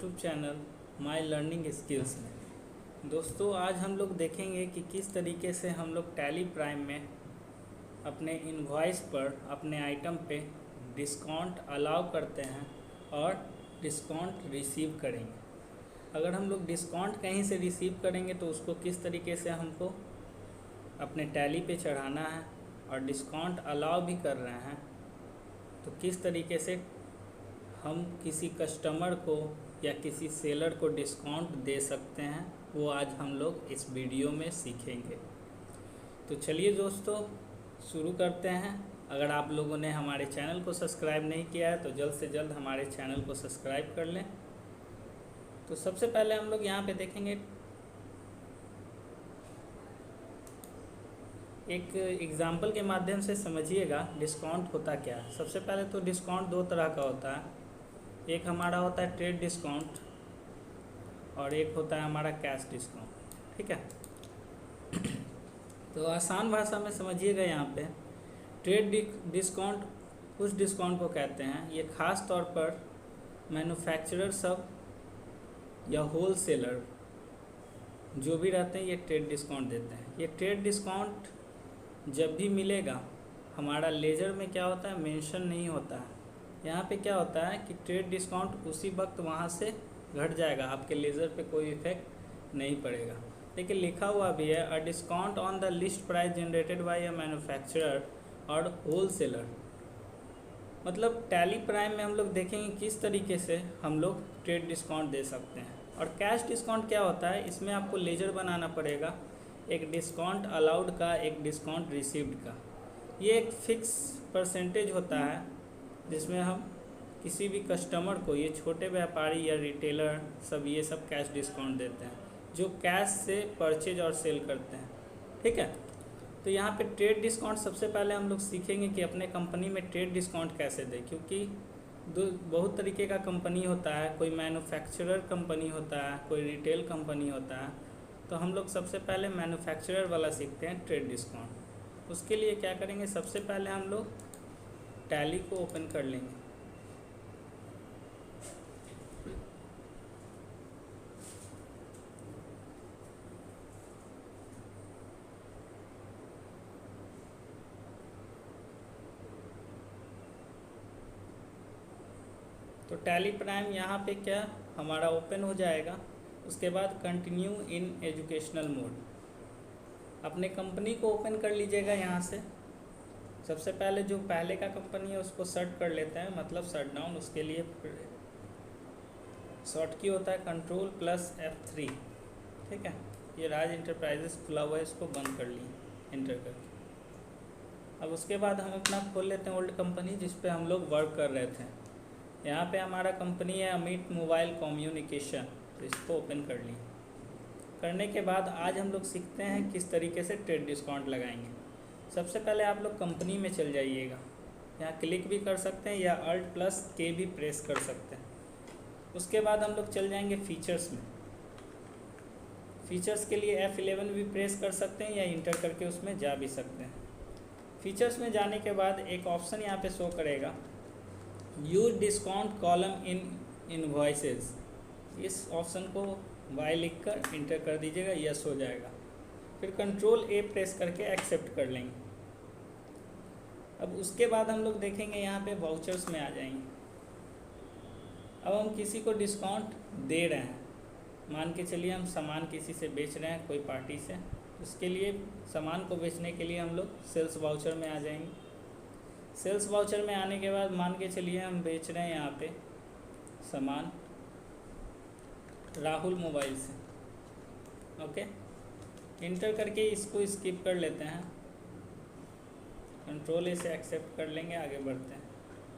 YouTube channel my learning skills में। दोस्तों, आज हम लोग देखेंगे कि किस तरीके से हम लोग टैली प्राइम में अपने इनवॉइस पर अपने आइटम पे डिस्काउंट अलाउ करते हैं और डिस्काउंट रिसीव करेंगे। अगर हम लोग डिस्काउंट कहीं से रिसीव करेंगे तो उसको किस तरीके से हमको अपने टैली पे चढ़ाना है, और डिस्काउंट अलाउ भी कर रहे हैं तो किस तरीके से हम किसी कस्टमर को या किसी सेलर को डिस्काउंट दे सकते हैं, वो आज हम लोग इस वीडियो में सीखेंगे। तो चलिए दोस्तों, शुरू करते हैं। अगर आप लोगों ने हमारे चैनल को सब्सक्राइब नहीं किया है तो जल्द से जल्द हमारे चैनल को सब्सक्राइब कर लें। तो सबसे पहले हम लोग यहाँ पे देखेंगे, एक एग्जाम्पल के माध्यम से समझिएगा डिस्काउंट होता क्या है। सबसे पहले तो डिस्काउंट दो तरह का होता है, एक हमारा होता है ट्रेड डिस्काउंट और एक होता है हमारा कैश डिस्काउंट। ठीक है, तो आसान भाषा में समझिएगा। यहाँ पे ट्रेड डिस्काउंट उस डिस्काउंट को कहते हैं, ये ख़ास तौर पर मैन्युफैक्चरर सब या होल सेलर जो भी रहते हैं ये ट्रेड डिस्काउंट देते हैं। ये ट्रेड डिस्काउंट जब भी मिलेगा, हमारा लेजर में क्या होता है, मेंशन नहीं होता है। यहाँ पे क्या होता है कि ट्रेड डिस्काउंट उसी वक्त वहाँ से घट जाएगा, आपके लेज़र पे कोई इफेक्ट नहीं पड़ेगा। लेकिन लिखा हुआ भी है अ discount on the list price generated by a manufacturer और होल सेलर। मतलब टैली प्राइम में हम लोग देखेंगे किस तरीके से हम लोग ट्रेड डिस्काउंट दे सकते हैं। और कैश डिस्काउंट क्या होता है, इसमें आपको लेजर बनाना पड़ेगा, एक डिस्काउंट अलाउड का, एक डिस्काउंट रिसीव्ड का। ये एक फिक्स परसेंटेज होता है जिसमें हम किसी भी कस्टमर को, ये छोटे व्यापारी या रिटेलर सब, ये सब कैश डिस्काउंट देते हैं जो कैश से परचेज और सेल करते हैं। ठीक है, तो यहाँ पे ट्रेड डिस्काउंट सबसे पहले हम लोग सीखेंगे कि अपने कंपनी में ट्रेड डिस्काउंट कैसे दें, क्योंकि बहुत तरीके का कंपनी होता है। कोई मैन्युफैक्चरर कंपनी होता है, कोई रिटेल कंपनी होता है। तो हम लोग सबसे पहले मैन्युफैक्चरर वाला सीखते हैं, ट्रेड डिस्काउंट। उसके लिए क्या करेंगे, सबसे पहले हम लोग टैली को ओपन कर लेंगे। तो टैली प्राइम यहाँ पे क्या हमारा ओपन हो जाएगा। उसके बाद कंटिन्यू इन एजुकेशनल मोड, अपने कंपनी को ओपन कर लीजिएगा। यहाँ से सबसे पहले जो पहले का कंपनी है उसको शट कर लेते हैं, मतलब शट डाउन। उसके लिए शॉर्ट की होता है कंट्रोल प्लस F3। ठीक है, ये राज इंटरप्राइजेस खुला हुआ है, इसको बंद कर लिए इंटर करके। अब उसके बाद हम अपना खोल लेते हैं ओल्ड कंपनी जिस पे हम लोग वर्क कर रहे थे। यहाँ पे हमारा कंपनी है अमित मोबाइल कम्युनिकेशन, तो इसको ओपन कर ली। करने के बाद आज हम लोग सीखते हैं किस तरीके से ट्रेड डिस्काउंट लगाएंगे। सबसे पहले आप लोग कंपनी में चल जाइएगा, यहाँ क्लिक भी कर सकते हैं या Alt+K भी प्रेस कर सकते हैं। उसके बाद हम लोग चल जाएंगे फीचर्स में। फीचर्स के लिए F11 भी प्रेस कर सकते हैं या इंटर करके उसमें जा भी सकते हैं। फीचर्स में जाने के बाद एक ऑप्शन यहाँ पे शो करेगा, use discount column in invoices. इस ऑप्शन को Y लिख कर इंटर कर दीजिएगा, यस हो जाएगा। फिर कंट्रोल A प्रेस करके एक्सेप्ट कर लेंगे। अब उसके बाद हम लोग देखेंगे यहाँ पे वाउचर्स में आ जाएंगे। अब हम किसी को डिस्काउंट दे रहे हैं, मान के चलिए हम सामान किसी से बेच रहे हैं, कोई पार्टी से। उसके लिए सामान को बेचने के लिए हम लोग सेल्स वाउचर में आ जाएंगे। सेल्स वाउचर में आने के बाद मान के चलिए हम बेच रहे हैं यहाँ पे सामान राहुल मोबाइल से। ओके, इंटर करके इसको स्किप कर लेते हैं, कंट्रोल A से एक्सेप्ट कर लेंगे, आगे बढ़ते हैं।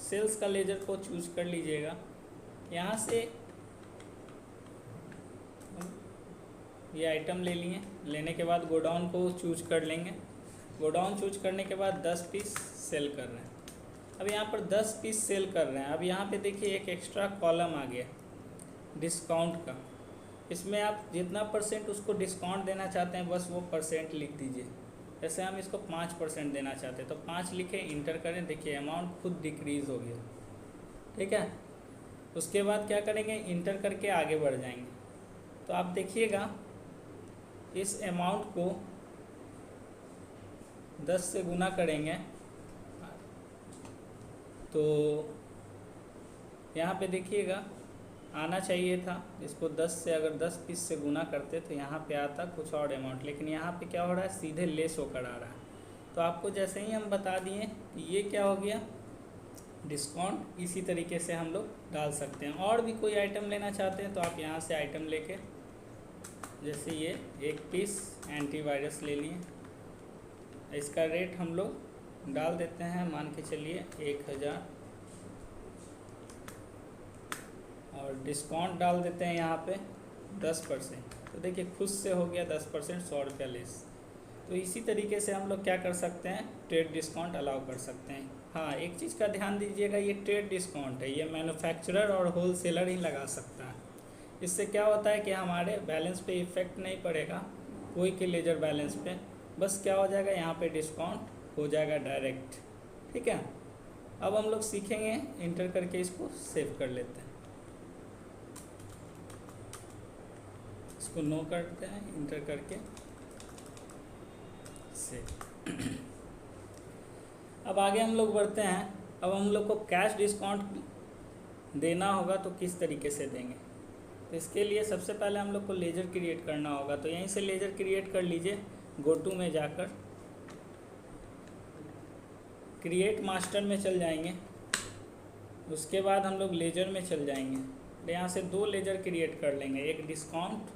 सेल्स का लेजर को चूज कर लीजिएगा। यहाँ से ये आइटम ले लिए, लेने के बाद गोडाउन को चूज कर लेंगे। गोडाउन चूज करने के बाद 10 पीस सेल कर रहे हैं। अब यहाँ पर 10 पीस सेल कर रहे हैं। अब यहाँ पे देखिए एक एक्स्ट्रा कॉलम आ गया डिस्काउंट का। इसमें आप जितना % उसको डिस्काउंट देना चाहते हैं बस वो % लिख दीजिए। जैसे हम इसको 5% देना चाहते हैं तो 5 लिखें, इंटर करें, देखिए अमाउंट खुद डिक्रीज़ हो गया। ठीक है, उसके बाद क्या करेंगे, इंटर करके आगे बढ़ जाएंगे। तो आप देखिएगा इस अमाउंट को 10 से गुना करेंगे तो यहाँ पे देखिएगा आना चाहिए था, इसको 10 से अगर 10 पीस से गुना करते तो यहाँ पे आता कुछ और अमाउंट, लेकिन यहाँ पे क्या हो रहा है, सीधे लेस होकर आ रहा है। तो आपको जैसे ही हम बता दिए कि ये क्या हो गया, डिस्काउंट, इसी तरीके से हम लोग डाल सकते हैं। और भी कोई आइटम लेना चाहते हैं तो आप यहाँ से आइटम लेके, जैसे ये 1 पीस एंटीवायरस ले लिए, इसका रेट हम लोग डाल देते हैं, मान के चलिए 1000, और डिस्काउंट डाल देते हैं यहाँ पे 10%। तो देखिए खुद से हो गया 10%, 100 रुपया लेस। तो इसी तरीके से हम लोग क्या कर सकते हैं, ट्रेड डिस्काउंट अलाउ कर सकते हैं। हाँ, एक चीज़ का ध्यान दीजिएगा, ये ट्रेड डिस्काउंट है, ये मैन्युफैक्चरर और होलसेलर ही लगा सकता है। इससे क्या होता है कि हमारे बैलेंस पे इफ़ेक्ट नहीं पड़ेगा, कोई के लेजर बैलेंस पे, बस क्या हो जाएगा, यहाँ पे डिस्काउंट हो जाएगा डायरेक्ट। ठीक है, अब हम लोग सीखेंगे, इंटर करके इसको सेव कर लेते हैं, इसको नो करते हैं, इंटर करके सेव। अब आगे हम लोग बढ़ते हैं। अब हम लोग को कैश डिस्काउंट देना होगा तो किस तरीके से देंगे, तो इसके लिए सबसे पहले हम लोग को लेजर क्रिएट करना होगा। तो यहीं से लेजर क्रिएट कर लीजिए, गो टू में जाकर क्रिएट मास्टर में चल जाएंगे, उसके बाद हम लोग लेजर में चल जाएंगे। तो यहाँ से 2 लेजर क्रिएट कर लेंगे, एक डिस्काउंट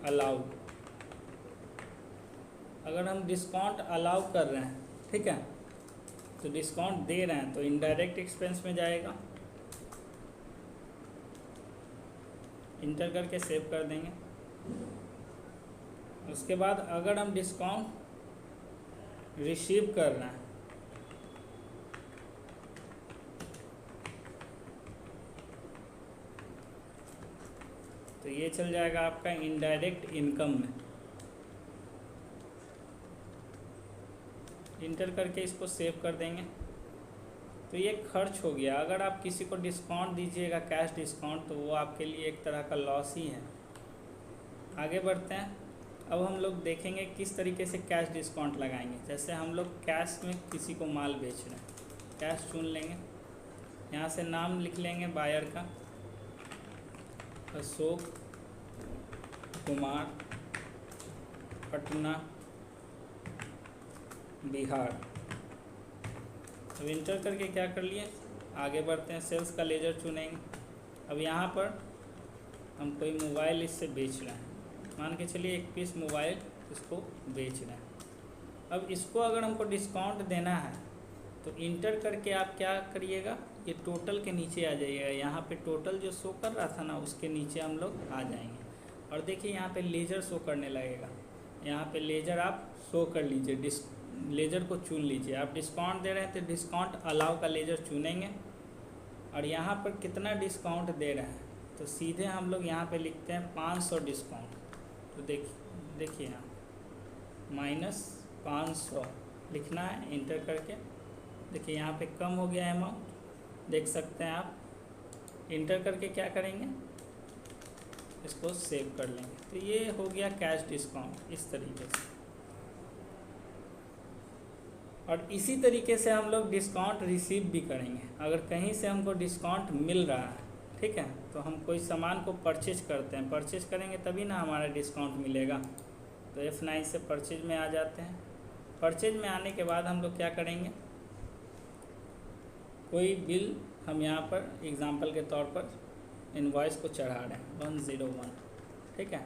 अलाउ। अगर हम डिस्काउंट अलाउ कर रहे हैं, ठीक है, तो डिस्काउंट दे रहे हैं तो इनडायरेक्ट एक्सपेंस में जाएगा, इंटर करके सेव कर देंगे। उसके बाद अगर हम डिस्काउंट रिसीव कर रहे हैं, तो ये चल जाएगा आपका इनडायरेक्ट इनकम में, इंटर करके इसको सेव कर देंगे। तो ये खर्च हो गया। अगर आप किसी को डिस्काउंट दीजिएगा कैश डिस्काउंट, तो वो आपके लिए एक तरह का लॉस ही है। आगे बढ़ते हैं। अब हम लोग देखेंगे किस तरीके से कैश डिस्काउंट लगाएंगे। जैसे हम लोग कैश में किसी को माल बेच रहे हैं, कैश चुन लेंगे, यहाँ से नाम लिख लेंगे बायर का, अशोक कुमार, पटना, बिहार। अब इंटर करके क्या कर लिए, आगे बढ़ते हैं। सेल्स का लेजर चुनेंगे। अब यहाँ पर हम कोई मोबाइल इससे बेच रहे हैं, मान के चलिए 1 पीस मोबाइल इसको बेच रहे हैं। अब इसको अगर हमको डिस्काउंट देना है तो इंटर करके आप क्या करिएगा, ये टोटल के नीचे आ जाइएगा। यहाँ पे टोटल जो शो कर रहा था ना, उसके नीचे हम लोग आ जाएंगे और देखिए यहाँ पे लेजर शो करने लगेगा। यहाँ पे लेजर आप शो कर लीजिए, लेजर को चुन लीजिए। आप डिस्काउंट दे रहे हैं तो डिस्काउंट अलाउ का लेजर चुनेंगे और यहाँ पर कितना डिस्काउंट दे रहे हैं तो सीधे हम लोग यहाँ पे लिखते हैं 500 डिस्काउंट। तो देखिए यहाँ -500 लिखना है, इंटर करके देखिए यहाँ पे कम हो गया अमाउंट, देख सकते हैं आप। इंटर करके क्या करेंगे, इसको सेव कर लेंगे। तो ये हो गया कैश डिस्काउंट इस तरीके से। और इसी तरीके से हम लोग डिस्काउंट रिसीव भी करेंगे। अगर कहीं से हमको डिस्काउंट मिल रहा है, ठीक है, तो हम कोई सामान को परचेज करते हैं, परचेज करेंगे तभी ना हमारा डिस्काउंट मिलेगा। तो F9 से परचेज में आ जाते हैं। परचेज में आने के बाद हम लोग क्या करेंगे, कोई बिल हम यहाँ पर एग्जांपल के तौर पर इनवॉइस को चढ़ा रहे हैं 101, ठीक है,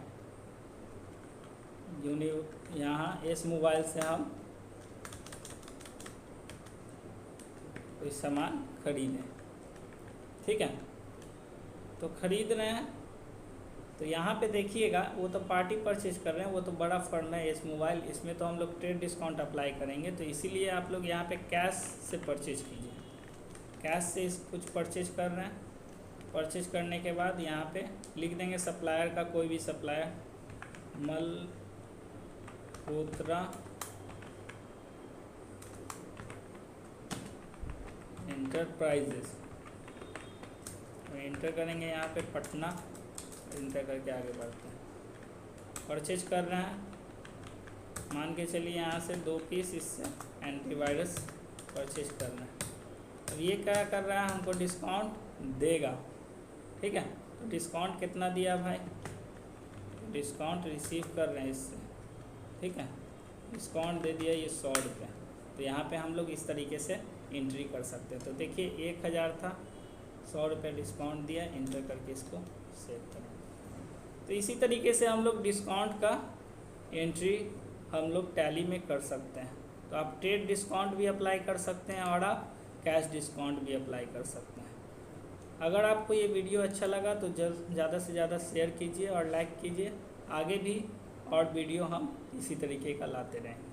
यहाँ इस मोबाइल से हम कोई सामान खरीदें, ठीक है। तो खरीद रहे हैं तो यहाँ पे देखिएगा, वो तो पार्टी परचेज कर रहे हैं, वो तो बड़ा फर्म है इस मोबाइल, इसमें तो हम लोग ट्रेड डिस्काउंट अप्लाई करेंगे। तो इसीलिए आप लोग यहाँ पे कैश से परचेज कीजिए। कैश से कुछ परचेज कर रहे हैं, परचेज करने के बाद यहाँ पे लिख देंगे सप्लायर का, कोई भी सप्लायर, मल्होत्रा एंटरप्राइजेस, इंटर करेंगे यहाँ पे पटना, इंटर करके आगे बढ़ते हैं। परचेज कर रहे हैं, मान के चलिए यहाँ से 2 पीस इससे एंटीवायरस परचेज कर रहे हैं। अब ये क्या कर रहा है, हमको डिस्काउंट देगा, ठीक है। तो डिस्काउंट कितना दिया भाई, डिस्काउंट रिसीव कर रहे हैं इससे, ठीक है। डिस्काउंट दे दिया ये 100 रुपये। तो यहाँ पे हम लोग इस तरीके से एंट्री कर सकते हैं। तो देखिए 1000 था, 100 रुपये डिस्काउंट दिया, इंटर करके इसको सेव करें। तो इसी तरीके से हम लोग डिस्काउंट का एंट्री हम लोग टैली में कर सकते हैं। तो आप ट्रेड डिस्काउंट भी अप्लाई कर सकते हैं और आप कैश डिस्काउंट भी अप्लाई कर सकते हैं। अगर आपको ये वीडियो अच्छा लगा तो ज़्यादा से ज़्यादा शेयर कीजिए और लाइक कीजिए। आगे भी और वीडियो हम इसी तरीके का लाते रहेंगे।